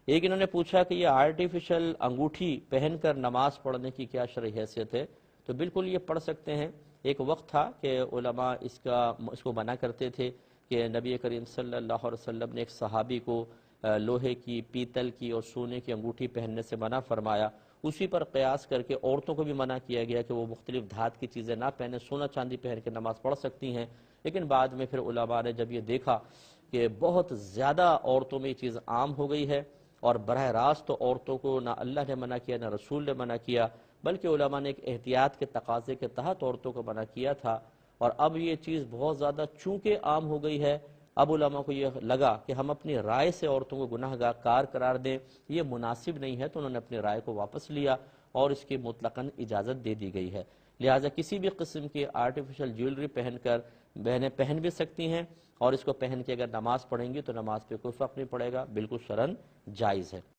ایک انہوں نے پوچھا کہ یہ آرٹیفیشل انگوٹھی پہن کر نماز پڑھنے کی کیا شرعی حیثیت ہے؟ تو بالکل یہ پڑھ سکتے ہیں۔ ایک وقت تھا کہ علماء اس کو منع کرتے تھے کہ نبی کریم صلی اللہ علیہ وسلم نے ایک صحابی کو لوہے کی، پیتل کی اور سونے کی انگوٹھی پہننے سے منع فرمایا۔ اسی پر قیاس کر کے عورتوں کو بھی منع کیا گیا کہ وہ مختلف دھات کی چیزیں نہ پہنیں، سونا چاندی پہن کے نماز پڑھ سکتی ہیں۔ لیکن بعد میں پھر علماء نے جب یہ دیکھا کہ بہت زیادہ عورتوں میں یہ چیز عام ہو گئی ہے، اور براہ راست تو عورتوں کو نہ اللہ نے منع کیا نہ رسول نے منع کیا، بلکہ علماء نے ایک احتیاط کے تقاضے کے تحت عورتوں کو منع کیا تھا، اور اب یہ چیز بہت زیادہ چونکہ عام ہو گئی ہے، اب علماء کو یہ لگا کہ ہم اپنی رائے سے عورتوں کو گناہ کار قرار دیں، یہ مناسب نہیں ہے، تو انہوں نے اپنی رائے کو واپس لیا اور اس کی مطلقاً اجازت دے دی گئی ہے۔ لہٰذا کسی بھی قسم کی آرٹیفیشل جیولری پہن کر بہنیں پہن بھی سکتی ہیں، اور اس کو پہن کے اگر نماز پڑھیں گی تو نماز پہ کوئی فرق نہیں پڑے گا، بالکل شرعاً جائز ہے۔